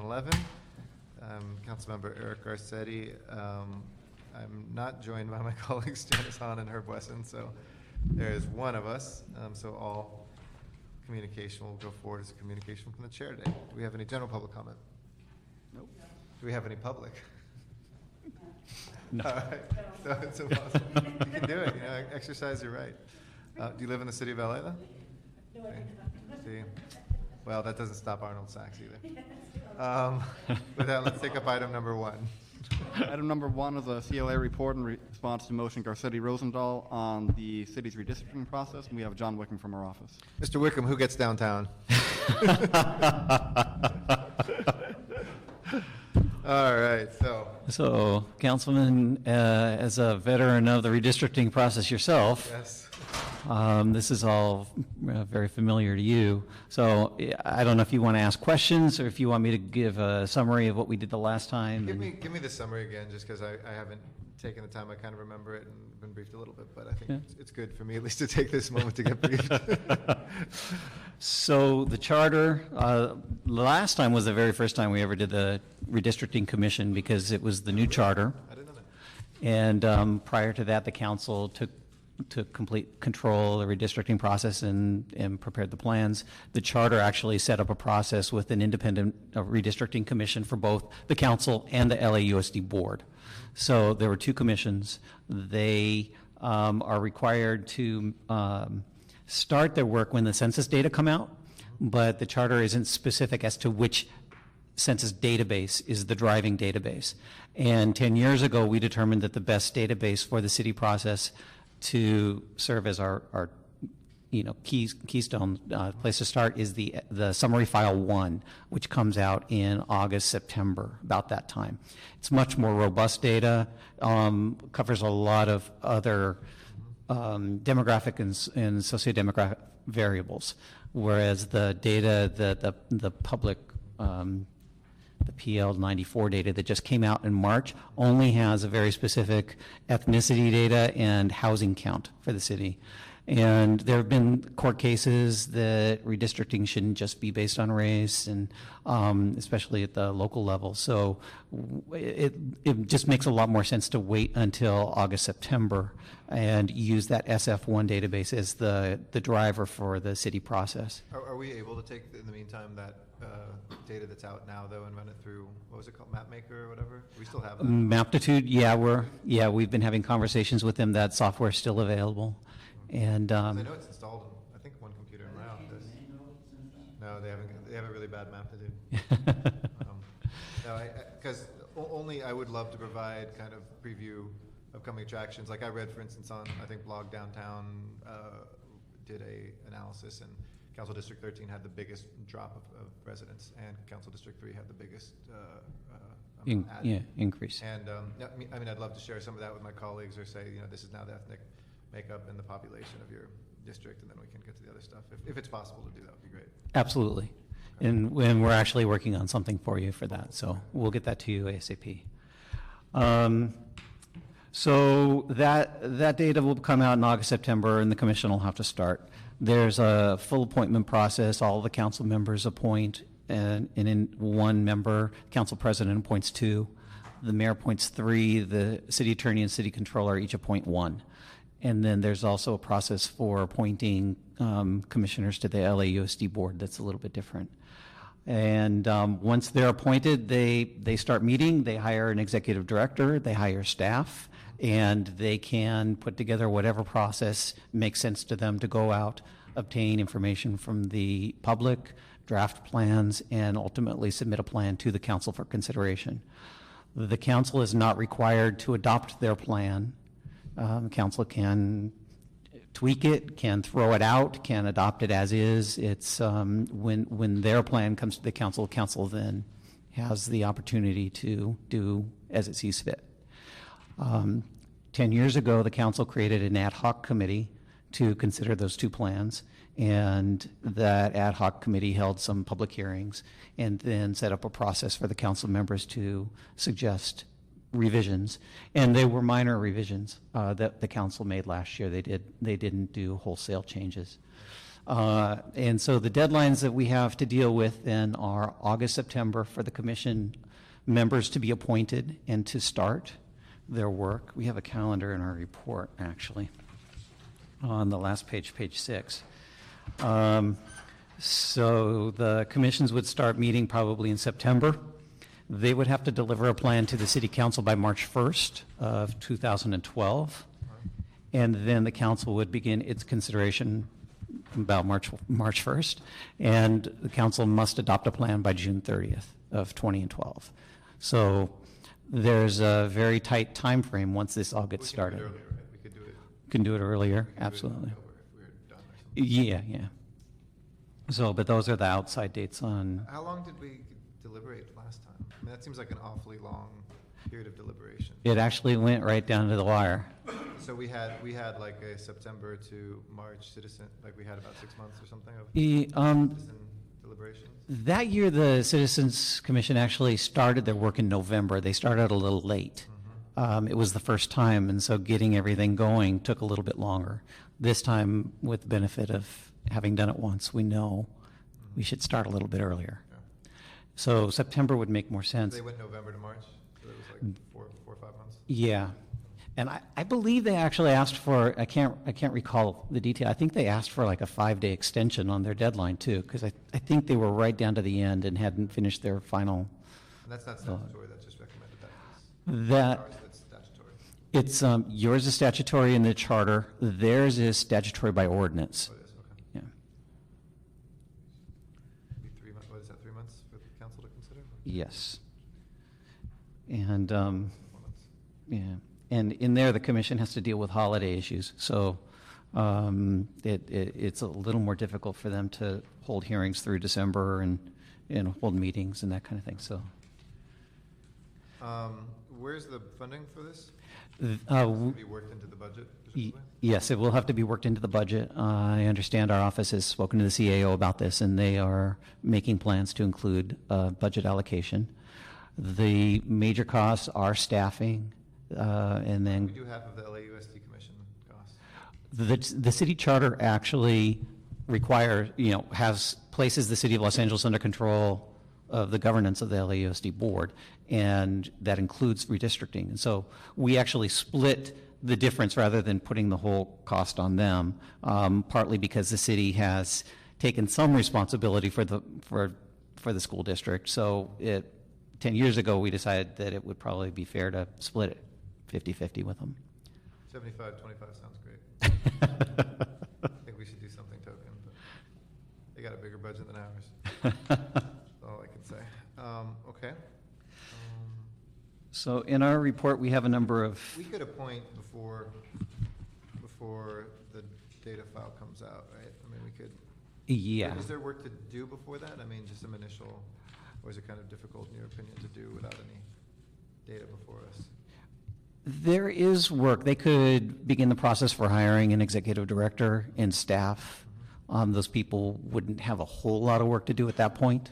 2011. Councilmember Eric Garcetti. I'm not joined by my colleagues Janice Hahn and Herb Wesson, so there is one of us. So all communication will go forward as a communication from the chair today. Do we have any general public comment? Nope. Do we have any public? No. All right. So it's impossible. You can do it. You know, exercise your right. Do you live in the city of LA, though? No, I do not. See? Well, that doesn't stop Arnold Sachs either. With that, let's take up item number 1. Item number 1 is a CLA report in response to motion Garcetti Rosendahl on the city's redistricting process, and we have John Wickham from our office. Mr. Wickham, who gets downtown? All right, So, Councilman, as a veteran of the redistricting process yourself, yes. This is all very familiar to you. So I don't know if you want to ask questions or if you want me to give a summary of what we did the last time. Give me the summary again, just because I haven't taken the time. I kind of remember it and been briefed a little bit, but I think it's good for me at least to take this moment to get briefed. So the charter, last time was the very first time we ever did the redistricting commission because it was the new charter. I didn't know that. And prior to that, the council took complete control of the redistricting process and prepared the plans. The charter actually set up a process with an independent redistricting commission for both the council and the LAUSD board. So there were 2 commissions. They are required to start their work when the census data come out, but the charter isn't specific as to which census database is the driving database. And 10 years ago, we determined that the best database for the city process to serve as our keystone place to start is the summary file 1, which comes out in August, September, about that time. It's much more robust data, covers a lot of other demographic and sociodemographic variables, whereas the data, the public the PL 94 data that just came out in March only has a very specific ethnicity data and housing count for the city. And there have been court cases that redistricting shouldn't just be based on race, and especially at the local level. So it just makes a lot more sense to wait until August, September and use that SF1 database as the driver for the city process. Are we able to take, in the meantime, that data that's out now, though, and run it through, what was it called, MapMaker or whatever? We still have that? Maptitude, we've been having conversations with them. That software is still available. And I know it's installed on, I think, one computer in my office. No, they haven't. They have a really bad Maptitude. No, because only I would love to provide kind of preview upcoming attractions. Like I read, for instance, on I think Blog Downtown did a analysis, and Council District 13 had the biggest drop of residents, and Council District 3 had the biggest increase. And I mean, I'd love to share some of that with my colleagues, or say, this is now the ethnic makeup and the population of your district, and then we can get to the other stuff. If it's possible to do, that would be great. Absolutely. Okay. And we're actually working on something for you for that, so we'll get that to you ASAP. So that data will come out in August, September, and the commission will have to start. There's a full appointment process. All the council members appoint, and in one member, council president appoints 2. The mayor appoints 3. The city attorney and city controller each appoint 1. And then there's also a process for appointing commissioners to the LAUSD board that's a little bit different. And once they're appointed, they start meeting, they hire an executive director, they hire staff, and they can put together whatever process makes sense to them to go out, obtain information from the public, draft plans, and ultimately submit a plan to the council for consideration. The council is not required to adopt their plan. Council can tweak it, can throw it out, can adopt it as is. It's when their plan comes to the council, council then has the opportunity to do as it sees fit. 10 years ago, the council created an ad hoc committee to consider those 2 plans, and that ad hoc committee held some public hearings and then set up a process for the council members to suggest revisions, and they were minor revisions that the council made last year. They didn't do wholesale changes. And so the deadlines that we have to deal with then are August, September for the commission members to be appointed and to start their work. We have a calendar in our report, actually, on the last page, page 6. So the commissions would start meeting probably in September. They would have to deliver a plan to the city council by March 1st of 2012. And then the council would begin its consideration about March 1st. And the council must adopt a plan by June 30th of 2012. So there's a very tight time frame once this all gets started. We can do it earlier, right? We could do it. Can do it earlier, we could do it in absolutely. October if we were done or something. Yeah. So, but those are the outside dates on, How long did we deliberate last time? I mean, that seems like an awfully long period of deliberation. it actually went right down to the wire. So we had like a September to March citizen, like we had about 6 months or something of citizen deliberations? That year, the Citizens Commission actually started their work in November. They started a little late. It was the first time, and so getting everything going took a little bit longer. This time, with the benefit of having done it once, we know we should start a little bit earlier. Yeah. So September would make more sense. They went November to March, so it was like four or 5 months. Yeah. And I believe they actually asked for, I can't recall the detail, I think they asked for like a 5-day extension on their deadline too, because I think they were right down to the end and hadn't finished their final. And that's not statutory, that's just recommended. That, Ours, that's statutory. it's, yours is statutory in the charter, theirs is statutory by ordinance. Oh, it is, okay. Yeah. Maybe 3 months, what is that, 3 months for the council to consider? Yes. And, 4 months. yeah, and in there, the commission has to deal with holiday issues, so it's a little more difficult for them to hold hearings through December and hold meetings and that kind of thing, so. Where's the funding for this? w- Will it be worked into the budget, presumably? Yes, it will have to be worked into the budget. I understand our office has spoken to the CAO about this, and they are making plans to include budget allocation. The major costs are staffing, and We then do half of the LAUSD commission costs. the city charter actually places the city of Los Angeles under control of the governance of the LAUSD board, and that includes redistricting. And so we actually split the difference rather than putting the whole cost on them, partly because the city has taken some responsibility for the school district. So 10 years ago, we decided that it would probably be fair to split it 50-50 with them. 75-25 sounds great. I think we should do something token, but they got a bigger budget than ours. That's all I can say. Okay. So in our report, we have a number of, We could appoint before the data file comes out, right? I mean, we could. yeah. Is there work to do before that? I mean, just some initial, or is it kind of difficult in your opinion to do without any data before us? There is work. They could begin the process for hiring an executive director and staff. Those people wouldn't have a whole lot of work to do at that point,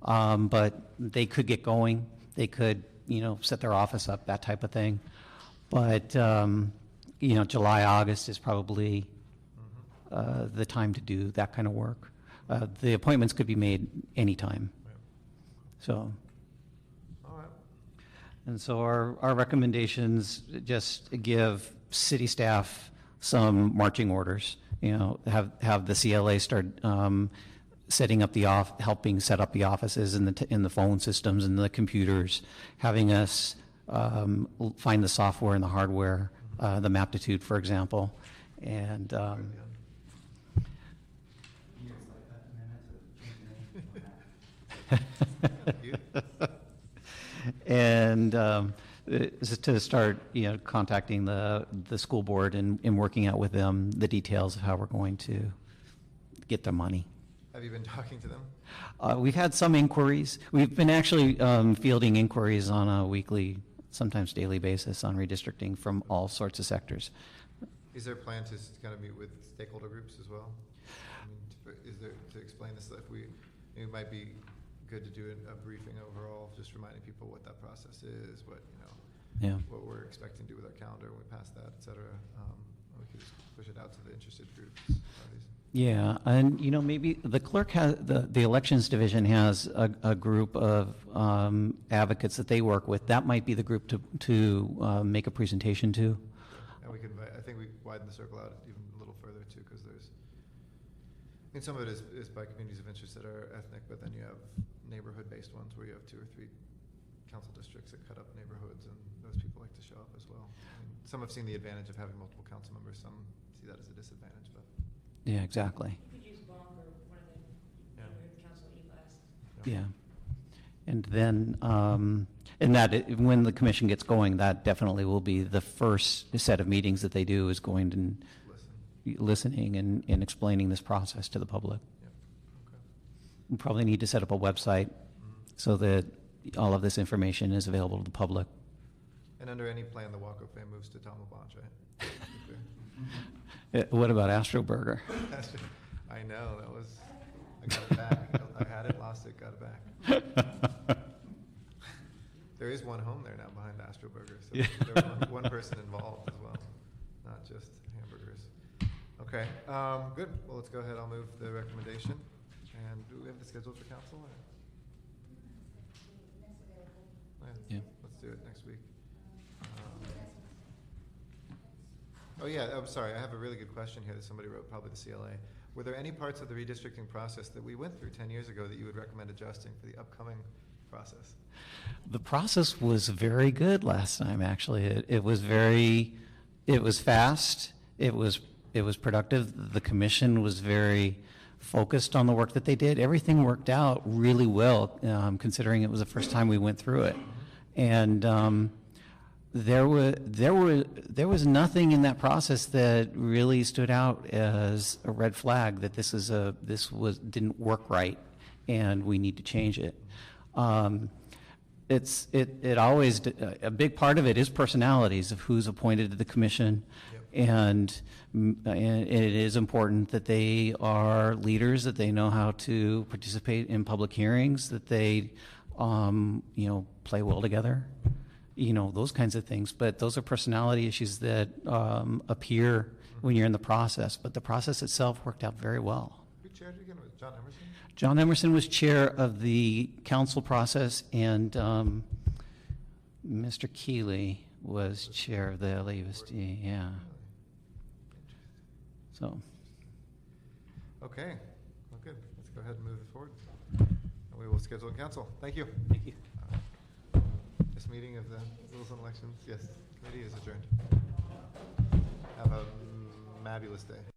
but they could get going. They could, set their office up, that type of thing. But, July, August is probably the time to do that kind of work. The appointments could be made anytime. Right. So. All right. And so our recommendations just give city staff some marching orders, have the CLA start setting up helping set up the offices and the phone systems and the computers, having us find the software and the hardware, the Maptitude, for example, and and to start, contacting the school board and working out with them the details of how we're going to get the money. Have you been talking to them? We've had some inquiries. We've been actually fielding inquiries on a weekly, sometimes daily basis on redistricting from all sorts of sectors. Is there a plan to kind of meet with stakeholder groups as well? I mean, is there, to explain this, if it might be good to do a briefing overall, just reminding people what that process is, Yeah. what we're expecting to do with our calendar when we pass that, et cetera. We could just push it out to the interested groups. Parties. Yeah, and maybe the clerk has, the elections division has a group of advocates that they work with. That might be the group to make a presentation to. And we can, I think we widen the circle out even a little further too, because there's, I mean, some of it is by communities of interest that are ethnic, but then you have neighborhood-based ones where you have 2 or 3 council districts that cut up neighborhoods, and those people like to show up as well. And some have seen the advantage of having multiple council members, some see that as a disadvantage, but. Yeah, exactly. You could use Bonk or one of the Yeah. neighborhood council e-blasts. Yeah. And then, when the commission gets going, that definitely will be the first set of meetings that they do, is going and Listen. listening and explaining this process to the public. Yeah. Okay. We probably need to set up a website so that all of this information is available to the public. And under any plan, the Walk of Fame moves to Tom LaBonge, right? What about Astroburger? I know, that was, I got it back. I had it, lost it, got it back. There is one home there now behind Astroburger, so Yeah. there was one person involved as well, not just hamburgers. Okay, good. Well, let's go ahead. I'll move the recommendation. And do we have the schedule for council? Or? Yeah. Let's do it next week. Oh yeah, I'm sorry, I have a really good question here that somebody wrote, probably the CLA. Were there any parts of the redistricting process that we went through 10 years ago that you would recommend adjusting for the upcoming process? The process was very good last time, actually. It was fast, it was productive. The commission was very focused on the work that they did. Everything worked out really well, considering it was the first time we went through it. And there was nothing in that process that really stood out as a red flag that didn't work right, and we need to change it. It always, a big part of it is personalities of who's appointed to the commission. Yep. And it is important that they are leaders, that they know how to participate in public hearings, that they, play well together, those kinds of things. But those are personality issues that appear when you're in the process. But the process itself worked out very well. Who chaired it again? Was it John Emerson? John Emerson was chair of the council process, and Mr. Keeley was chair of the LAUSD, yeah. So, Okay, well, good. Let's go ahead and move it forward. And we will schedule a council. Thank you. thank you. This meeting of the Rules and Elections, yes, committee is adjourned. Have a fabulous day.